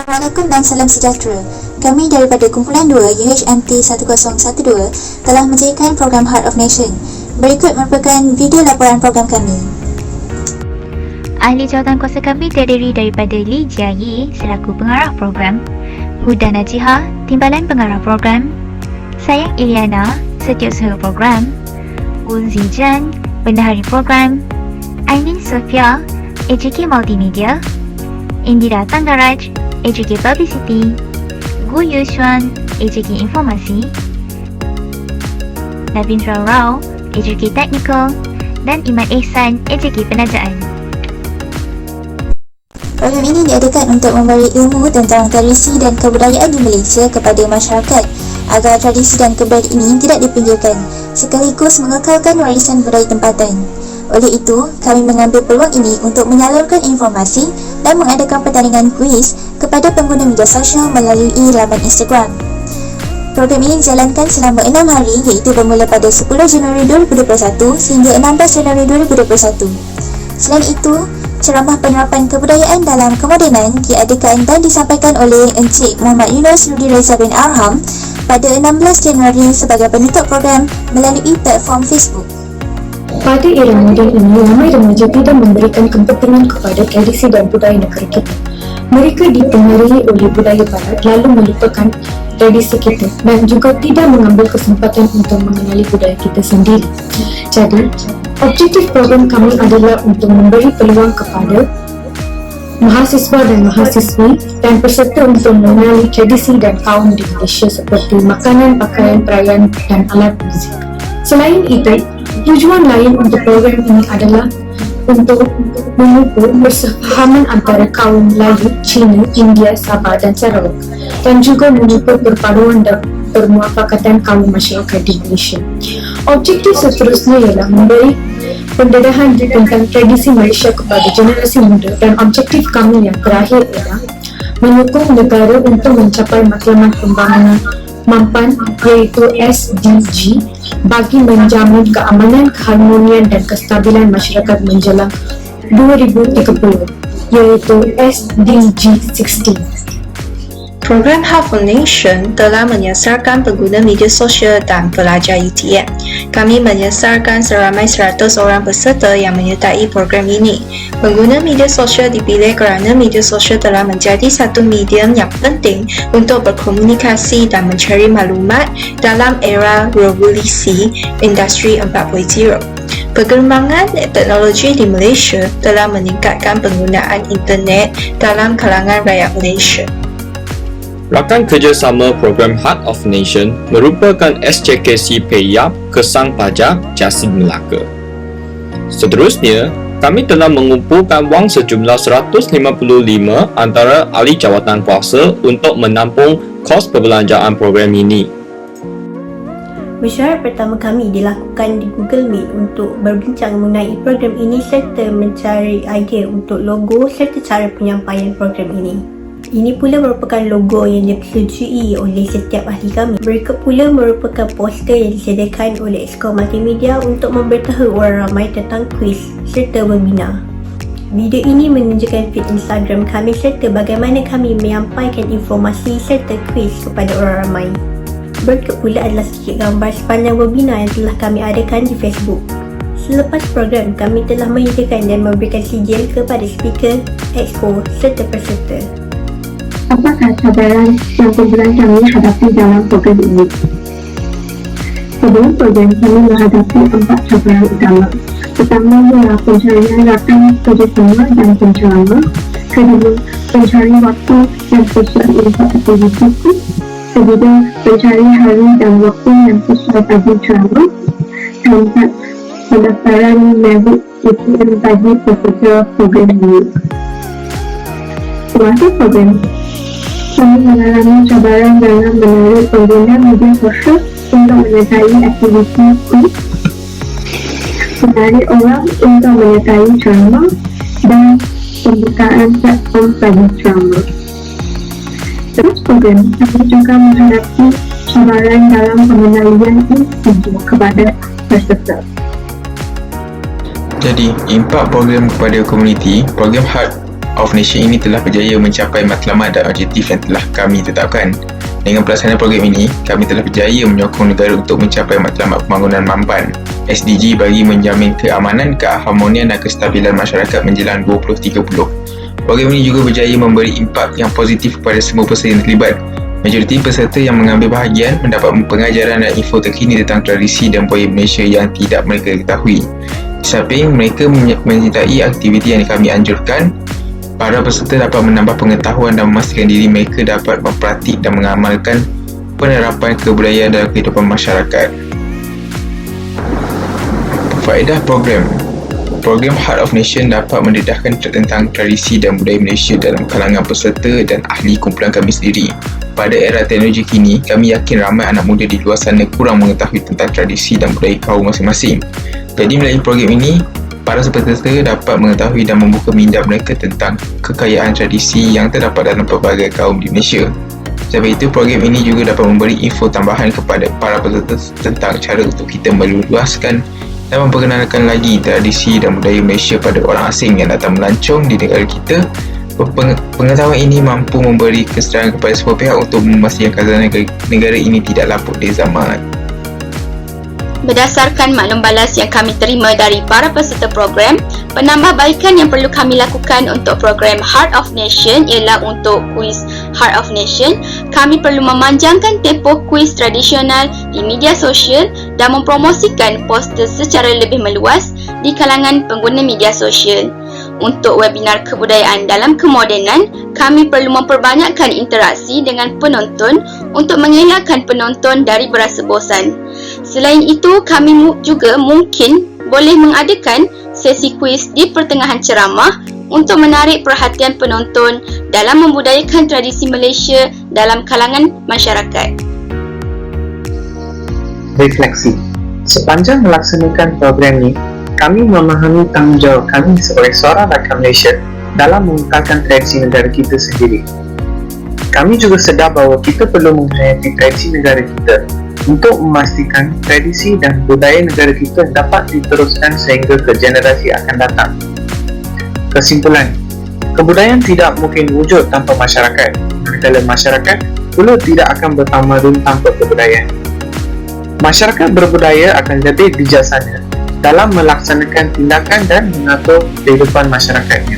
Assalamualaikum dan salam sejahtera. Kami daripada Kumpulan 2 UHMT 1012 telah menjayakan program Heart of Nation. Berikut merupakan video laporan program kami. Ahli jawatan kuasa kami terdiri daripada Lee Jia Yi selaku pengarah program, Huda Najihah, timbalan pengarah program, Sayang Iliana, setiausaha program, Wun Zijan, bendahari program, Ainin Sofia, AJK Multimedia, Indira Tanggaraj, AJK Publicity, Gu Yuxuan, AJK Informasi, Navindra Rao, AJK Technical, dan Iman Ehsan, AJK Penajaan. Program ini diadakan untuk memberi ilmu tentang tradisi dan kebudayaan di Malaysia kepada masyarakat agar tradisi dan kebudayaan ini tidak dipinggirkan, sekaligus mengekalkan warisan budaya tempatan. Oleh itu, kami mengambil peluang ini untuk menyalurkan informasi dan mengadakan pertandingan kuis kepada pengguna media sosial melalui laman Instagram. Program ini dijalankan selama 6 hari iaitu bermula pada 10 Januari 2021 sehingga 16 Januari 2021. Selain itu, ceramah penerapan kebudayaan dalam kemodenan diadakan dan disampaikan oleh Encik Muhammad Yunus Rudi Reza bin Arham pada 16 Januari sebagai penutup program melalui platform Facebook. Pada era moden ini, ramai remaja tidak memberikan kepentingan kepada tradisi dan budaya negara kita. Mereka dipengaruhi oleh budaya barat lalu melupakan tradisi kita dan juga tidak mengambil kesempatan untuk mengenali budaya kita sendiri. Jadi, objektif program kami adalah untuk memberi peluang kepada mahasiswa dan mahasiswi dan peserta untuk mengenali tradisi dan kaum di Malaysia seperti makanan, pakaian, perayaan dan alat muzik. Selain itu, tujuan lain untuk program ini adalah untuk mengukur persefahaman antara kaum Melayu, Cina, India, Sabah dan Sarawak dan juga mengukur perpaduan dan permuafakatan kaum masyarakat di Malaysia. Objektif seterusnya ialah memberi pendedahan tentang tradisi Malaysia kepada generasi muda dan objektif kami yang terakhir ialah menyokong negara untuk mencapai matlamat pembangunan mampan iaitu SDG bagi menjamin keamanan, keharmonian dan kestabilan masyarakat menjelang 2030 iaitu SDG 16. Program Heart of Nation telah menyasarkan pengguna media sosial dan pelajar UTM. Kami menyasarkan seramai 100 orang peserta yang menyertai program ini. Pengguna media sosial dipilih kerana media sosial telah menjadi satu medium yang penting untuk berkomunikasi dan mencari maklumat dalam era revolusi industri 4.0. Perkembangan teknologi di Malaysia telah meningkatkan penggunaan internet dalam kalangan rakyat Malaysia. Rakan kerjasama program Heart of Nation merupakan SCKC PEYAP Kesang Pajak Jasin Melaka. Seterusnya, kami telah mengumpulkan wang sejumlah 155 antara ahli jawatan kuasa untuk menampung kos perbelanjaan program ini. Mesyuarat pertama kami dilakukan di Google Meet untuk berbincang mengenai program ini serta mencari idea untuk logo serta cara penyampaian program ini. Ini pula merupakan logo yang dipersetujui oleh setiap ahli kami. Berikut pula merupakan poster yang disediakan oleh Exco Multimedia untuk memberitahu orang ramai tentang kuis serta webinar. Video ini menunjukkan feed Instagram kami serta bagaimana kami menyampaikan informasi serta kuis kepada orang ramai. Berikut pula adalah sedikit gambar sepanjang webinar yang telah kami adakan di Facebook. Selepas program, kami telah menyediakan dan memberikan sijil kepada speaker, expo serta peserta. Apakah cabaran yang kumpulan kami hadapi dalam program ini? Sebelum program, kami menghadapi 4 cabaran utama. Pertama ialah pencarian rakan kerjasama dan penceramah. Kedua, pencari waktu yang sesuai untuk aktiviti. Ketiga, pencari hari dan waktu yang sesuai bagi ceramah. Keempat, pendaftaran merit UTM bagi peserta program ini. Semasa program, kami mengalami cabaran dalam menarik pengguna media sosial untuk menyertai aktiviti kuis, menarik orang untuk menyertai ceramah dan pembukaan platform bagi ceramah. Terus program, kami juga menghadapi cabaran dalam pengendalian individu kepada peserta. Jadi, impak program kepada komuniti, program Heart of Nation ini telah berjaya mencapai matlamat dan objektif yang telah kami tetapkan. Dengan pelaksanaan program ini, kami telah berjaya menyokong negara untuk mencapai matlamat pembangunan mampan SDG bagi menjamin keamanan, keharmonian dan kestabilan masyarakat menjelang 2030. Program ini juga berjaya memberi impak yang positif kepada semua peserta yang terlibat. Majoriti peserta yang mengambil bahagian mendapat pengajaran dan info terkini tentang tradisi dan budaya Malaysia yang tidak mereka ketahui. Di samping mereka menyertai aktiviti yang kami anjurkan, para peserta dapat menambah pengetahuan dan memastikan diri mereka dapat mempraktik dan mengamalkan penerapan kebudayaan dalam kehidupan masyarakat. Faedah program Heart of Nation dapat mendedahkan tentang tradisi dan budaya Malaysia dalam kalangan peserta dan ahli kumpulan kami sendiri. Pada era teknologi kini, kami yakin ramai anak muda di luar sana kurang mengetahui tentang tradisi dan budaya kaum masing-masing. Jadi melalui program ini, para peserta dapat mengetahui dan membuka minda mereka tentang kekayaan tradisi yang terdapat dalam pelbagai kaum di Malaysia. Sebab itu, program ini juga dapat memberi info tambahan kepada para peserta tentang cara untuk kita meluaskan dan memperkenalkan lagi tradisi dan budaya Malaysia pada orang asing yang datang melancong di negara kita. Pengetahuan ini mampu memberi kesedaran kepada semua pihak untuk memastikan khazanah negara ini tidak lapuk di zaman. Berdasarkan maklum balas yang kami terima dari para peserta program, penambahbaikan yang perlu kami lakukan untuk program Heart of Nation ialah untuk kuis Heart of Nation, kami perlu memanjangkan tempoh kuis tradisional di media sosial dan mempromosikan poster secara lebih meluas di kalangan pengguna media sosial. Untuk webinar kebudayaan dalam kemodenan, kami perlu memperbanyakkan interaksi dengan penonton untuk mengelakkan penonton dari berasa bosan. Selain itu, kami juga mungkin boleh mengadakan sesi kuis di pertengahan ceramah untuk menarik perhatian penonton dalam membudayakan tradisi Malaysia dalam kalangan masyarakat. Refleksi. Sepanjang melaksanakan program ini, kami memahami tanggungjawab kami sebagai seorang rakyat Malaysia dalam mengekalkan tradisi negara kita sendiri. Kami juga sedar bahawa kita perlu menghayati tradisi negara kita untuk memastikan tradisi dan budaya negara kita dapat diteruskan sehingga ke generasi akan datang. Kesimpulan, kebudayaan tidak mungkin wujud tanpa masyarakat, manakala masyarakat pula tidak akan bertamadun tanpa kebudayaan. Masyarakat berbudaya akan lebih bijaksana dalam melaksanakan tindakan dan mengatur kehidupan masyarakatnya.